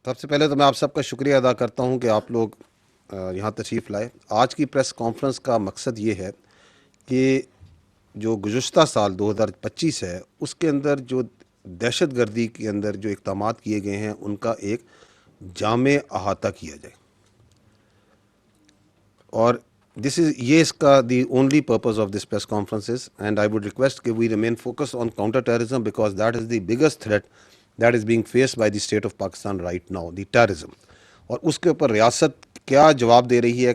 سب سے پہلے تو میں آپ سب کا شکریہ ادا کرتا ہوں کہ آپ لوگ یہاں تشریف لائے. آج کی پریس کانفرنس کا مقصد یہ ہے کہ جو گزشتہ سال 2025 ہے اس کے اندر جو دہشت گردی کے اندر جو اقدامات کیے گئے ہیں ان کا ایک جامع احاطہ کیا جائے. اور یہ اس کا the only purpose of this press conference and I would request کہ we remain focus on counter terrorism because that is the biggest threat that is being faced by the state of Pakistan right now, the terrorism. اور اس کے اوپر ریاست کیا جواب دے رہی ہے,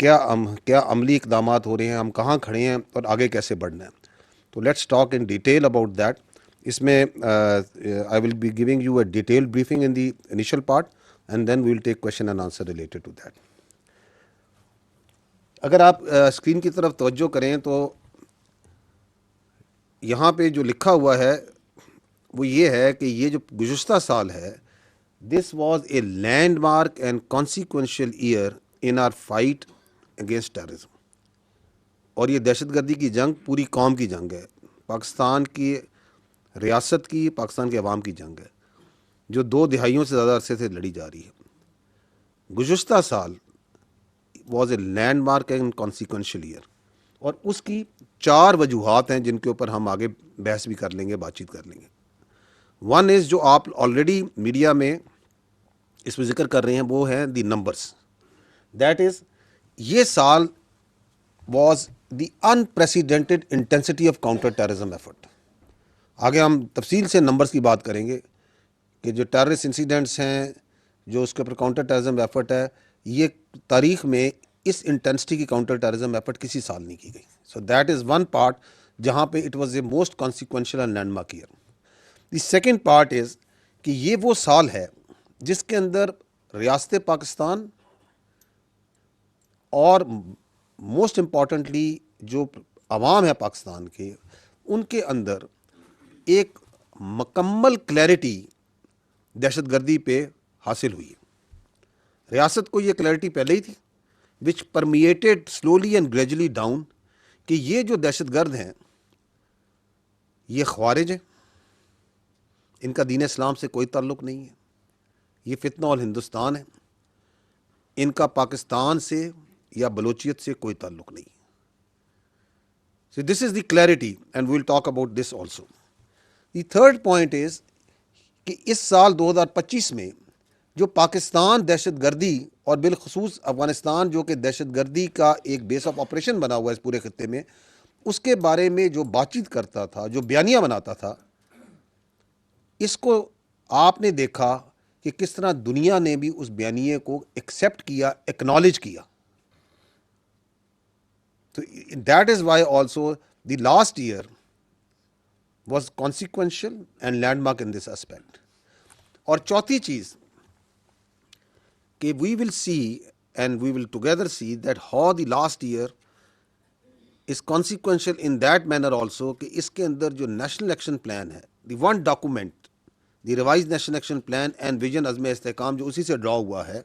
کیا عملی اقدامات ہو رہے ہیں, ہم کہاں کھڑے ہیں اور آگے کیسے بڑھنا ہے. تو let's talk in detail about that. اس میں I will be giving you a detail briefing in the initial part and then we will take question and answer related to that. اگر آپ اسکرین کی طرف توجہ کریں تو یہاں پہ جو لکھا ہوا ہے وہ یہ ہے کہ یہ جو گزشتہ سال ہے, this was a landmark and consequential year in our fight against terrorism. اور یہ دہشت گردی کی جنگ پوری قوم کی جنگ ہے, پاکستان کی ریاست کی, پاکستان کے عوام کی جنگ ہے جو 2 دہائیوں سے زیادہ عرصے سے لڑی جا رہی ہے. گزشتہ سال was a landmark and consequential year, اور اس کی 4 وجوہات ہیں جن کے اوپر ہم آگے بحث بھی کر لیں گے, بات چیت کر لیں گے. ون از جو آپ آلریڈی میڈیا میں اس میں ذکر کر رہے ہیں وہ ہیں دی نمبرس. دیٹ از یہ سال was the unprecedented intensity of counter terrorism effort. آگے ہم تفصیل سے نمبرس کی بات کریں گے کہ جو ٹیررسٹ انسیڈنٹس ہیں, جو اس کے اوپر کاؤنٹر ٹیررزم ایفرٹ ہے, یہ تاریخ میں اس انٹینسٹی کی کاؤنٹر ٹیررزم ایفرٹ کسی سال نہیں کی گئی. So that is one part جہاں پہ it was a most consequential and landmark year. The second part is کہ یہ وہ سال ہے جس کے اندر ریاست پاکستان اور موسٹ امپورٹنٹلی جو عوام ہے پاکستان کے, ان کے اندر ایک مکمل کلیئرٹی دہشت گردی پہ حاصل ہوئی ہے. ریاست کو یہ کلیئرٹی پہلے ہی تھی which permeated slowly and gradually down کہ یہ جو دہشت گرد ہیں یہ خوارج ہیں, ان کا دین اسلام سے کوئی تعلق نہیں ہے, یہ فتنہ الہندوستان ہے, ان کا پاکستان سے یا بلوچیت سے کوئی تعلق نہیں. So this is the clarity and we will talk about this also. The third point is کہ اس سال 2025 میں جو پاکستان دہشت گردی اور بالخصوص افغانستان جو کہ دہشت گردی کا ایک بیس آف آپریشن بنا ہوا ہے اس پورے خطے میں, اس کے بارے میں جو بات چیت کرتا تھا, جو بیانیہ بناتا تھا, اس کو آپ نے دیکھا کہ کس طرح دنیا نے بھی اس بیانیے کو ایکسیپٹ کیا, ایکنالج کیا. تو that is why also the last year was consequential and landmark in this aspect. اور چوتھی چیز کہ we will see and we will together see that how the last year is consequential in that manner also کہ اس کے اندر جو national action plan ہے, the one document, the revise national action plan and vision Azm Istehkam جو اسی سے ڈرا ہوا ہے,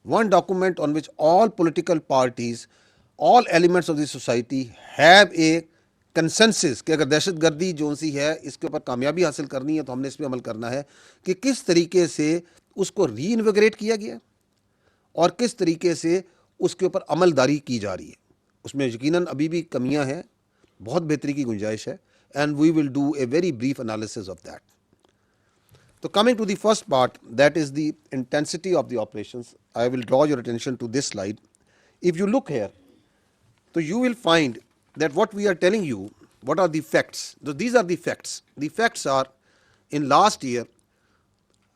one document on which all political parties, all elements of the society have a consensus کہ اگر دہشت گردی جو سی ہے اس کے اوپر کامیابی حاصل کرنی ہے تو ہم نے اس پہ عمل کرنا ہے کہ کس طریقے سے اس کو ری انویگریٹ کیا گیا اور کس طریقے سے اس کے اوپر عمل داری کی جا رہی ہے. اس میں یقیناً ابھی بھی کمیاں ہیں, بہت بہتری کی گنجائش ہے, and we will do a very brief analysis of that. تو coming to the first part that is the intensity of the operations, I will draw your attention to this slide. If you look here so you will find that what we are telling you, what are the facts? So these are the facts. The facts are in last year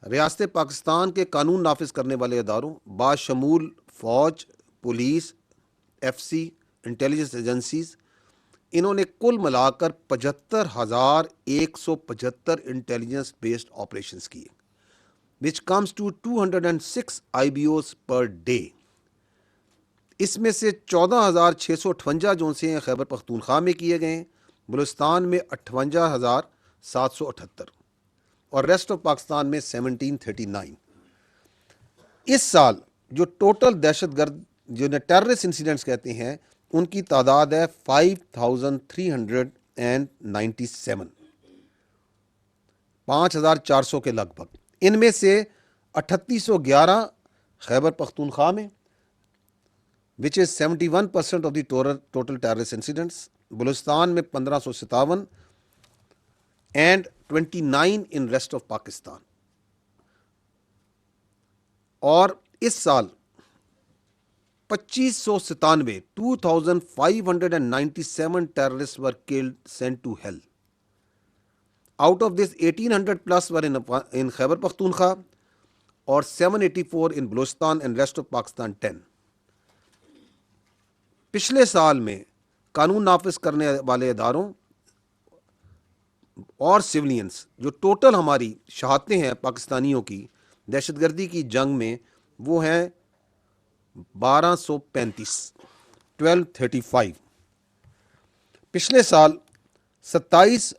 ریاست پاکستان کے قانون نافذ کرنے والے اداروں باشمول فوج, police, F C, intelligence agencies, انہوں نے کل ملا کر 75,175 انٹیلیجنس بیسڈ آپریشنس کیے which comes to 206 IBOs per day. اس میں سے 14,658 جو سے ہیں خیبر پختونخوا میں کیے گئے ہیں, بلوچستان میں 58,778 اور ریسٹ آف پاکستان میں 1739. اس سال جو ٹوٹل دہشت گرد جو ٹیررسٹ انسیڈنٹس کہتے ہیں ان کی تعداد ہے 5,397, 5,400 کے لگ بھگ. ان میں سے 3811 خیبر پختونخوا میں which is 71% of the total terrorist incidents. Balochistan میں 1557 and 29 in rest of Pakistan. اور اس سال 2597 2597 terrorists were killed, sent to hell. Out of this 1800 plus were in Khyber Pakhtunkhwa اور 784 in Balochistan and rest of Pakistan 10. پچھلے سال میں قانون نافذ کرنے والے اداروں اور سولینس جو ٹوٹل ہماری شہادتیں ہیں پاکستانیوں کی دہشت گردی کی جنگ میں وہ ہیں 1235 1235. پچھلے سال 27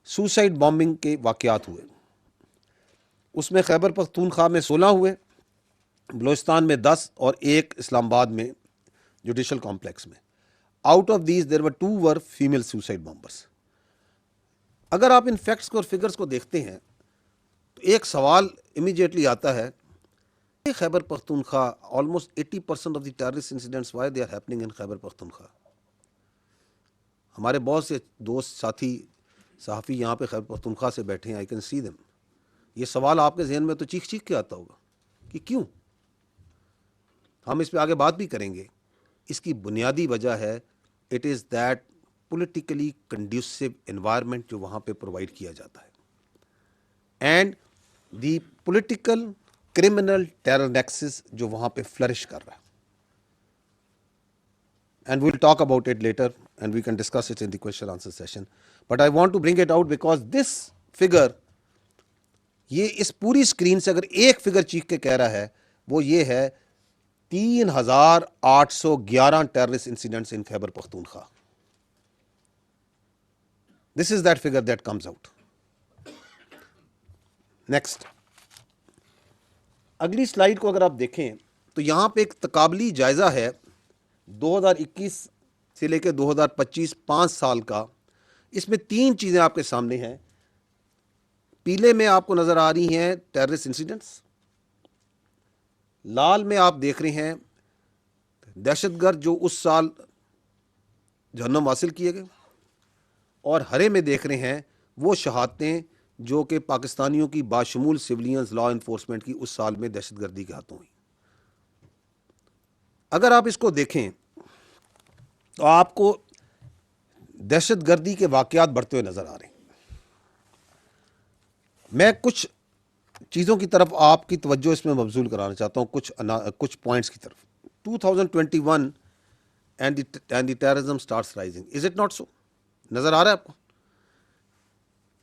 سوسائڈ بامبنگ کے واقعات ہوئے، اس میں خیبر پختونخوا میں 16 ہوئے، بلوچستان میں 10 اور 1 اسلام آباد میں جوڈیشل کمپلیکس میں. Out of these there were 2 were female suicide bombers. اگر آپ ان فیکٹس کو اور فگرس کو دیکھتے ہیں تو ایک سوال امیجیٹلی آتا ہے، Khyber Pakhtunkhwa almost 80% of the terrorist incidents why they are happening in Khyber Pakhtunkhwa. ہمارے بہت سے دوست ساتھی صحافی یہاں پہ خیبر پختونخوا سے بیٹھے ہیں، آئی کین سی دیم. یہ سوال آپ کے ذہن میں تو چیخ چیخ کے آتا ہوگا کہ کیوں. ہم اس پہ آگے بات بھی کریں گے. اس کی بنیادی وجہ ہے it is that politically conducive environment جو وہاں پہ پرووائڈ کیا جاتا ہے and the political criminal terror nexus جو وہاں پہ فلرش کر رہا ہے. And we'll talk about it later and we can discuss it in the question answer session. But I want to bring it out because this figure, یہ اس پوری screen سے اگر ایک فگر چیخ کے کہہ رہا ہے وہ یہ ہے 3811 terrorist incidents in Khyber Pakhtunkhwa. This is that figure that comes out. Next. اگلی سلائیڈ کو اگر آپ دیکھیں تو یہاں پہ ایک تقابلی جائزہ ہے 2021 سے لے کے 2025 5 سال کا. اس میں 3 چیزیں آپ کے سامنے ہیں. پیلے میں آپ کو نظر آ رہی ہیں ٹیررسٹ انسیڈنٹس، لال میں آپ دیکھ رہے ہیں دہشت گرد جو اس سال جہنم حاصل کیے گئے، اور ہرے میں دیکھ رہے ہیں وہ شہادتیں جو کہ پاکستانیوں کی باشمول سولینز لا انفورسمنٹ کی اس سال میں دہشت گردی کے ہاتھوں ہوئی. اگر آپ اس کو دیکھیں تو آپ کو دہشت گردی کے واقعات بڑھتے ہوئے نظر آ رہے ہیں. میں کچھ چیزوں کی طرف آپ کی توجہ اس میں مبذول کرانا چاہتا ہوں، کچھ پوائنٹس کی طرف. 2021 and the terrorism starts rising. Is it not so? نظر آ رہا ہے آپ کو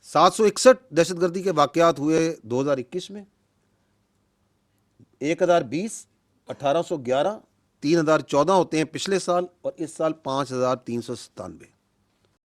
761 دہشت گردی کے واقعات ہوئے 2021 میں، 1020 1811 3014 ہوتے ہیں پچھلے سال، اور اس سال 5397.